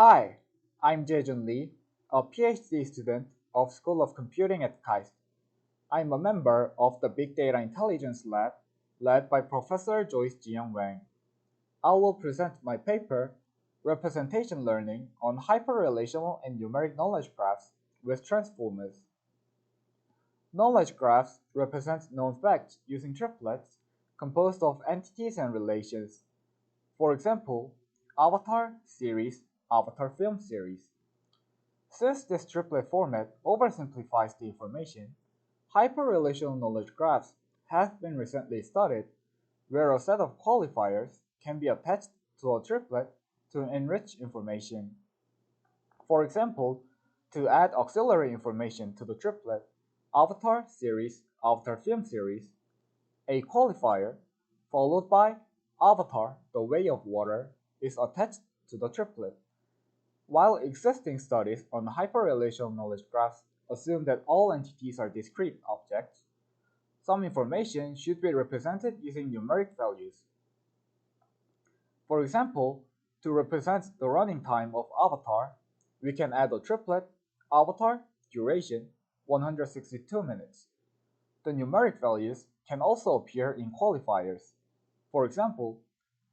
Hi, I'm Jaejun Lee, a PhD student of School of Computing at KAIST. I'm a member of the Big Data Intelligence Lab led by Professor Joyce Jiyoung Whang. I will present my paper, Representation Learning on Hyper-Relational and Numeric Knowledge Graphs with Transformers. Knowledge graphs represent known facts using triplets composed of entities and relations. For example, avatar, series, avatar film series. Since this triplet format oversimplifies the information, hyperrelational knowledge graphs have been recently studied where a set of qualifiers can be attached to a triplet to enrich information. For example, to add auxiliary information to the triplet, avatar series, avatar film series, a qualifier followed by avatar, the way of water, is attached to the triplet. While existing studies on hyperrelational knowledge graphs assume that all entities are discrete objects, some information should be represented using numeric values. For example, to represent the running time of avatar, we can add a triplet, avatar, duration, 162 minutes. The numeric values can also appear in qualifiers. For example,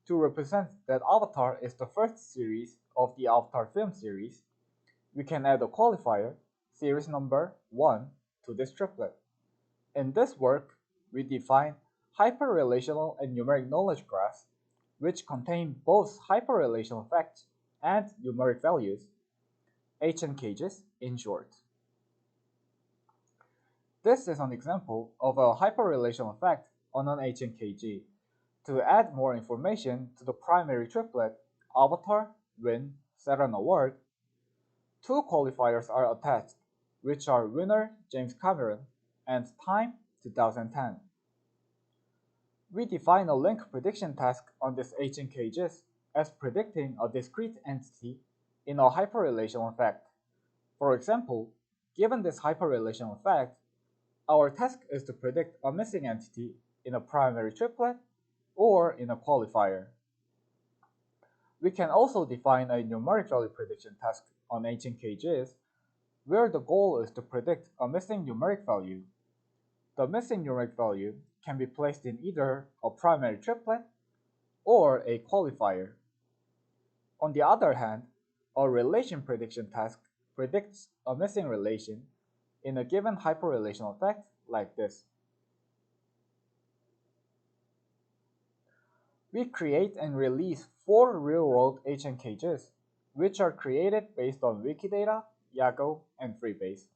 to represent that avatar is the first series of the avatar film series, we can add a qualifier, series number 1, to this triplet. In this work, we define hyperrelational and numeric knowledge graphs, which contain both hyperrelational facts and numeric values, HNKGs in short. This is an example of a hyperrelational fact on an HNKG. To add more information to the primary triplet, avatar, win, Saturn award, two qualifiers are attached, which are winner James Cameron and time 2010. We define a link prediction task on this HNKGs as predicting a discrete entity in a hyperrelational fact. For example, given this hyperrelational fact, our task is to predict a missing entity in a primary triplet or in a qualifier. We can also define a numeric value prediction task on HNKGs where the goal is to predict a missing numeric value. The missing numeric value can be placed in either a primary triplet or a qualifier. On the other hand, a relation prediction task predicts a missing relation in a given hyperrelational fact like this. We create and release 4 real-world HNKGs, which are created based on Wikidata, Yago, and Freebase.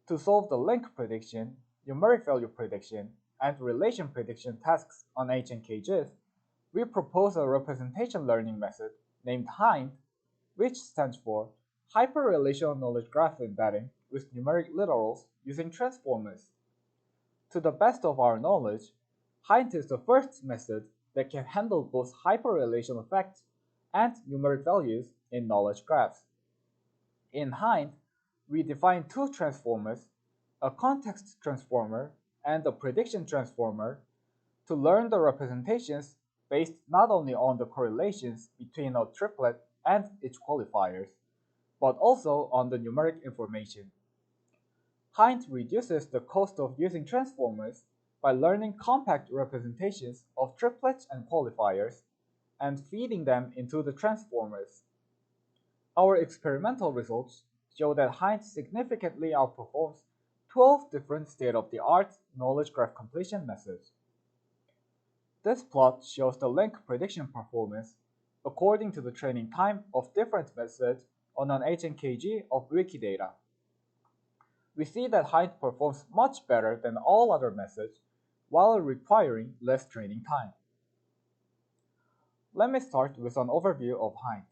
To solve the link prediction, numeric value prediction, and relation prediction tasks on HNKGs, we propose a representation learning method named HIND, which stands for Hyperrelational Knowledge Graph Embedding with Numeric Literals using Transformers. To the best of our knowledge, HIND is the first method that can handle both hyperrelational facts and numeric values in knowledge graphs. In HIND, we define two transformers, a context transformer and a prediction transformer, to learn the representations based not only on the correlations between a triplet and its qualifiers, but also on the numeric information. HIND reduces the cost of using transformers by learning compact representations of triplets and qualifiers and feeding them into the transformers. Our experimental results show that HIND significantly outperforms 12 different state-of-the-art knowledge graph completion methods. This plot shows the link prediction performance according to the training time of different methods on an HNKG of Wikidata. We see that HIND performs much better than all other methods while requiring less training time. Let me start with an overview of HIND.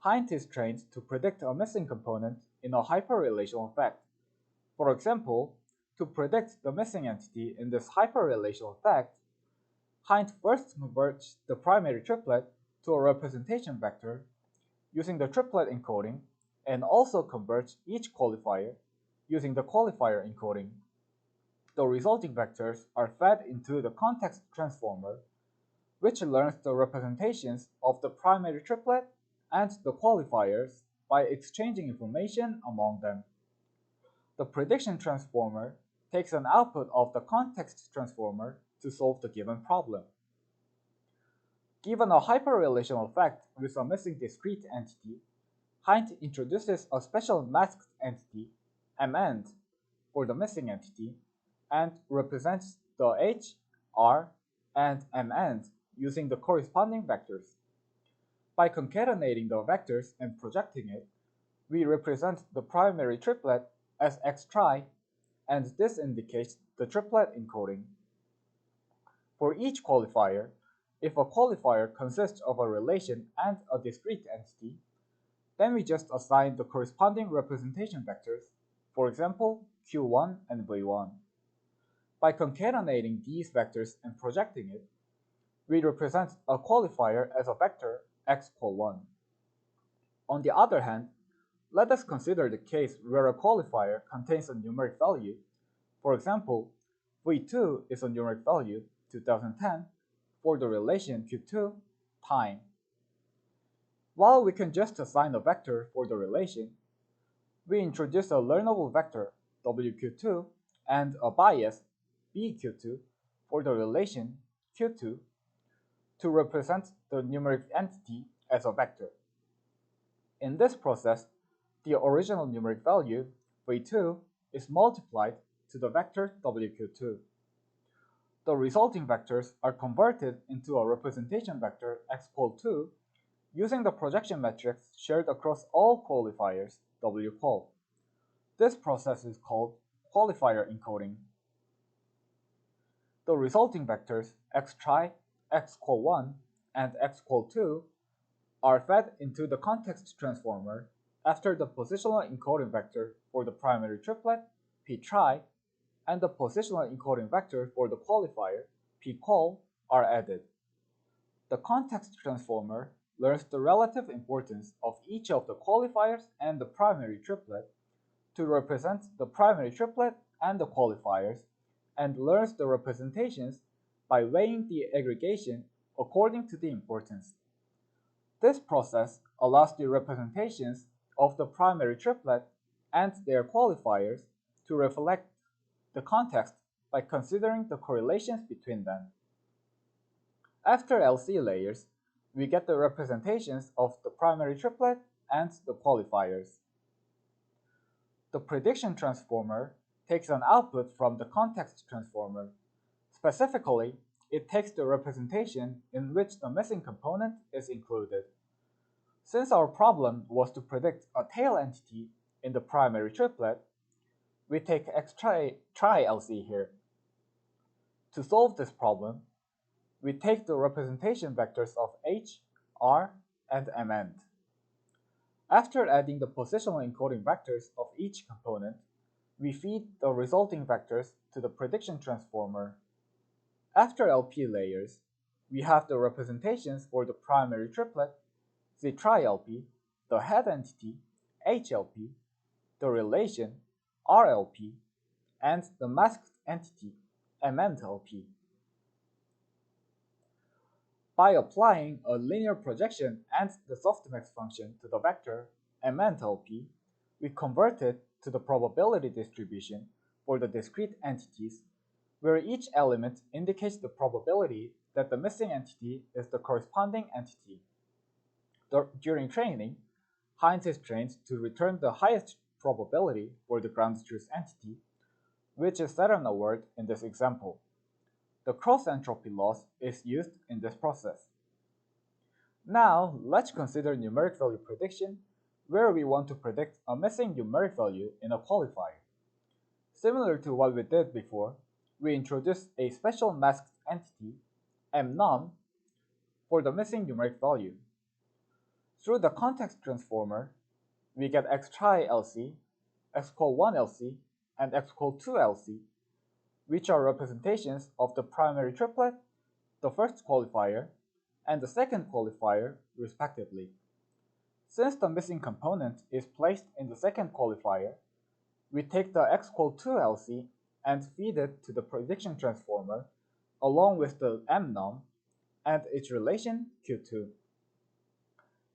HIND is trained to predict a missing component in a hyperrelational fact. For example, to predict the missing entity in this hyperrelational fact, HIND first converts the primary triplet to a representation vector using the triplet encoding and also converts each qualifier using the qualifier encoding. The resulting vectors are fed into the context transformer, which learns the representations of the primary triplet and the qualifiers by exchanging information among them. The prediction transformer takes an output of the context transformer to solve the given problem. Given a hyperrelational fact with a missing discrete entity, Heinz introduces a special masked entity, mend, for the missing entity, and represents the h, r, and mend using the corresponding vectors. By concatenating the vectors and projecting it, we represent the primary triplet as x tri, and this indicates the triplet encoding. For each qualifier, if a qualifier consists of a relation and a discrete entity, then we just assign the corresponding representation vectors, for example, q1 and v1. By concatenating these vectors and projecting it, we represent a qualifier as a vector x equal 1. On the other hand, let us consider the case where a qualifier contains a numeric value. For example, v2 is a numeric value 2010 for the relation q2 time. While we can just assign a vector for the relation, we introduce a learnable vector wq2 and a bias bq2 for the relation q2 to represent the numeric entity as a vector. In this process, the original numeric value v2 is multiplied to the vector wq2. The resulting vectors are converted into a representation vector x equal 2 using the projection matrix shared across all qualifiers wqual. This process is called qualifier encoding. The resulting vectors x tri, x equal 1, and x equal 2 are fed into the context transformer after the positional encoding vector for the primary triplet p tri and the positional encoding vector for the qualifier p qual are added. The context transformer learns the relative importance of each of the qualifiers and the primary triplet to represent the primary triplet and the qualifiers, and learns the representations by weighing the aggregation according to the importance. This process allows the representations of the primary triplet and their qualifiers to reflect the context by considering the correlations between them. After LC layers, we get the representations of the primary triplet and the qualifiers. The prediction transformer takes an output from the context transformer. Specifically, it takes the representation in which the missing component is included. Since our problem was to predict a tail entity in the primary triplet, we take x tri LC here. To solve this problem, we take the representation vectors of h, r, and mend. After adding the positional encoding vectors of each component, we feed the resulting vectors to the prediction transformer. After LP layers, we have the representations for the primary triplet, Z tri LP, the head entity, HLP, the relation, RLP, and the masked entity, mend LP. By applying a linear projection and the softmax function to the vector mend LP, we convert it to the probability distribution for the discrete entities, where each element indicates the probability that the missing entity is the corresponding entity. During training, Heinz is trained to return the highest probability for the ground truth entity, which is set on a word in this example. The cross-entropy loss is used in this process. Now, let's consider numeric value prediction, where we want to predict a missing numeric value in a qualifier. Similar to what we did before, we introduce a special masked entity, mnum, for the missing numeric value. Through the context transformer, we get x tri LC, x equal 1 LC, and x equal 2 LC, which are representations of the primary triplet, the first qualifier, and the second qualifier, respectively. Since the missing component is placed in the second qualifier, we take the x equal 2 LC and feed it to the prediction transformer along with the mnum and its relation Q2.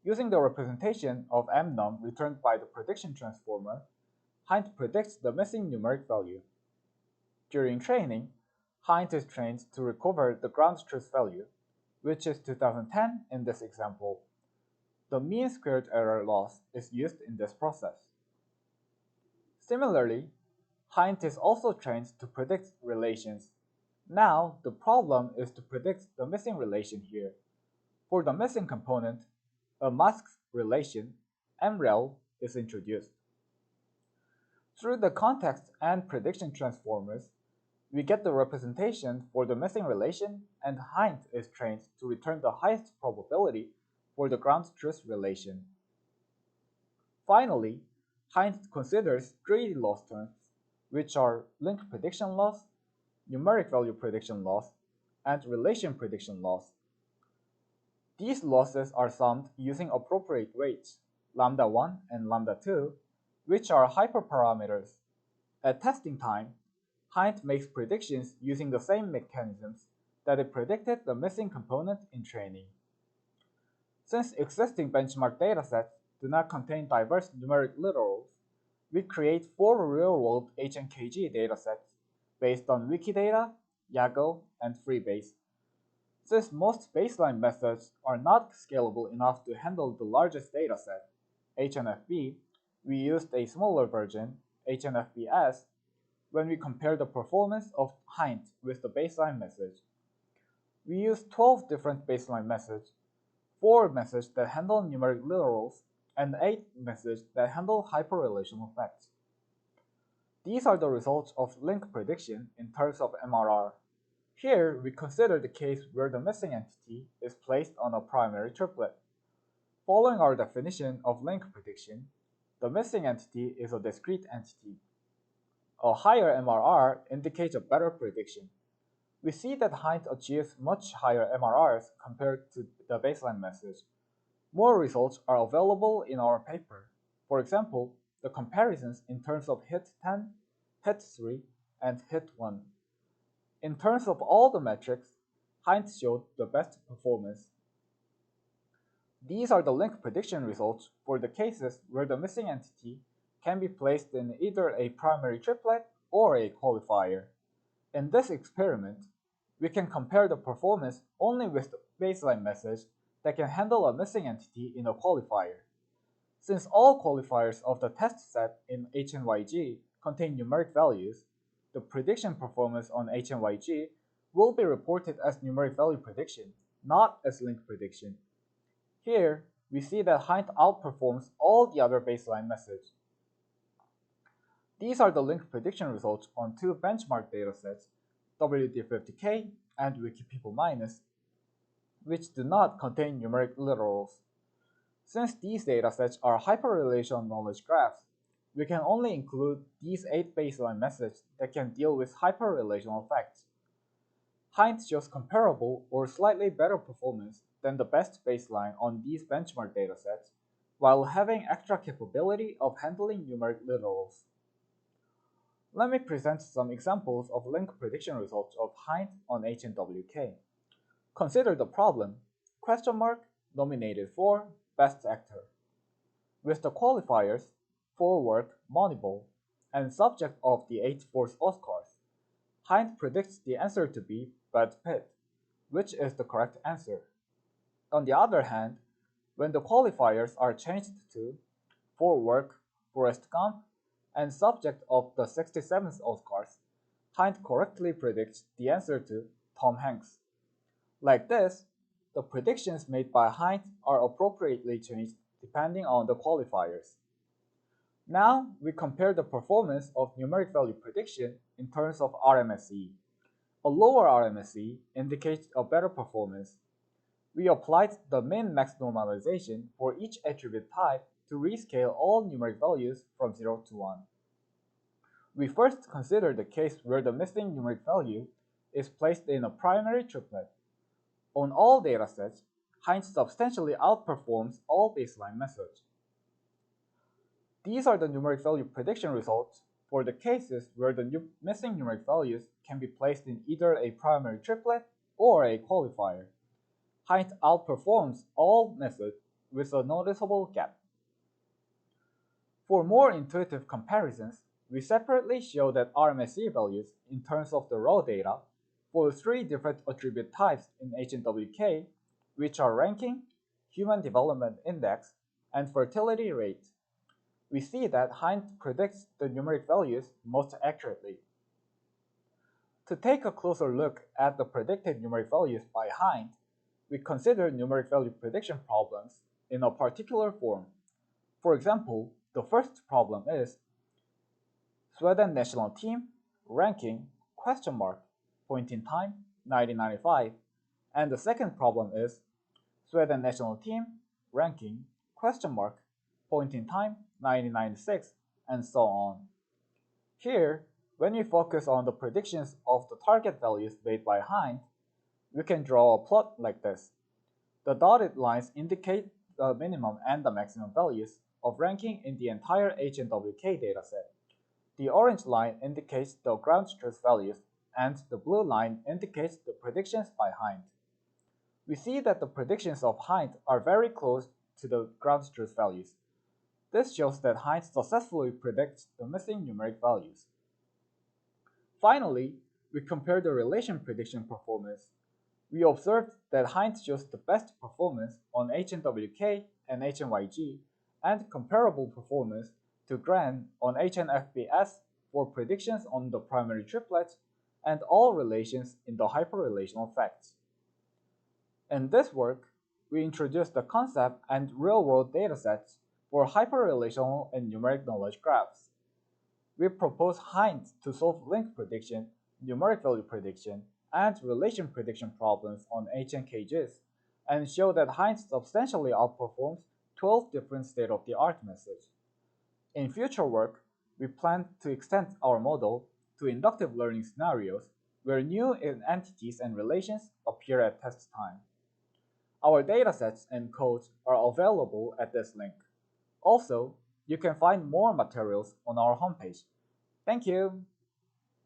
Using the representation of mnum returned by the prediction transformer, Hynt predicts the missing numeric value. During training, Hynt is trained to recover the ground truth value, which is 2010 in this example. The mean squared error loss is used in this process. Similarly, Hynt is also trained to predict relations. Now, the problem is to predict the missing relation here. For the missing component, a masked relation, MREL, is introduced. Through the context and prediction transformers, we get the representation for the missing relation, and Hynt is trained to return the highest probability for the ground truth relation. Finally, Hynt considers three loss terms, which are link prediction loss, numeric value prediction loss, and relation prediction loss. These losses are summed using appropriate weights, lambda 1 and lambda 2, which are hyperparameters. At testing time, Hynt makes predictions using the same mechanisms that it predicted the missing component in training. Since existing benchmark datasets do not contain diverse numeric literals, we create 4 real-world HNKG datasets based on Wikidata, Yago, and Freebase. Since most baseline methods are not scalable enough to handle the largest dataset, HNFB, we used a smaller version, HNFBS, when we compare the performance of Hynt with the baseline message. We used 12 different baseline messages, 4 messages that handle numeric literals, and 8 messages that handle hyperrelational effects. These are the results of link prediction in terms of MRR. Here, we consider the case where the missing entity is placed on a primary triplet. Following our definition of link prediction, the missing entity is a discrete entity. A higher MRR indicates a better prediction. We see that Hynt achieves much higher MRRs compared to the baseline message. More results are available in our paper. For example, the comparisons in terms of hit 10, hit 3, and hit 1. In terms of all the metrics, Hynt showed the best performance. These are the link prediction results for the cases where the missing entity can be placed in either a primary triplet or a qualifier. In this experiment, we can compare the performance only with the baseline message that can handle a missing entity in a qualifier. Since all qualifiers of the test set in HNYG contain numeric values, the prediction performance on HNYG will be reported as numeric value prediction, not as link prediction. Here, we see that Hynt outperforms all the other baseline messages. These are the link prediction results on 2 benchmark datasets, WD50K and Wikipeople-, which do not contain numeric literals. Since these datasets are hyperrelational knowledge graphs, we can only include these 8 baseline messages that can deal with hyperrelational effects. Hynt shows comparable or slightly better performance than the best baseline on these benchmark datasets, while having extra capability of handling numeric literals. Let me present some examples of link prediction results of Hynt on HNWK. Consider the problem, question mark, nominated for, best actor. With the qualifiers, for work, Moneyball, and subject of the 8 fourth Oscars, Hynt predicts the answer to be Brad Pitt, which is the correct answer. On the other hand, when the qualifiers are changed to for work, Forrest Gump, and subject of the 67th Oscars, Hynt correctly predicts the answer to Tom Hanks. Like this, the predictions made by Hynt are appropriately changed depending on the qualifiers. Now, we compare the performance of numeric value prediction in terms of RMSE. A lower RMSE indicates a better performance. We applied the min-max normalization for each attribute type to rescale all numeric values from 0 to 1. We first consider the case where the missing numeric value is placed in a primary triplet. On all datasets, Hynt substantially outperforms all baseline methods. These are the numeric value prediction results for the cases where the missing numeric values can be placed in either a primary triplet or a qualifier. Hynt outperforms all methods with a noticeable gap. For more intuitive comparisons, we separately show that RMSE values in terms of the raw data for three different attribute types in HNWK, which are ranking, human development index, and fertility rate. We see that Hind predicts the numeric values most accurately. To take a closer look at the predicted numeric values by Hind, we consider numeric value prediction problems in a particular form. For example, the first problem is Sweden national team ranking ? Point in time 1995, and the second problem is Sweden national team ranking ? Point in time 1996, and so on. Here, when we focus on the predictions of the target values made by Hind, we can draw a plot like this. The dotted lines indicate the minimum and the maximum values of ranking in the entire HNWK dataset. The orange line indicates the ground truth values, and the blue line indicates the predictions by Hind. We see that the predictions of Hind are very close to the ground truth values. This shows that Hind successfully predicts the missing numeric values. Finally, we compare the relation prediction performance. We observed that Hind shows the best performance on HNWK and HNYG, and comparable performance to GRAN on HNFBS for predictions on the primary triplet and all relations in the hyperrelational facts. In this work, we introduced the concept and real-world datasets for hyperrelational and numeric knowledge graphs. We propose Hind to solve link prediction, numeric value prediction, and relation prediction problems on HNKGs, and show that Hind substantially outperforms 12 different state-of-the-art methods. In future work, we plan to extend our model to inductive learning scenarios where new entities and relations appear at test time. Our datasets and codes are available at this link. Also, you can find more materials on our homepage. Thank you!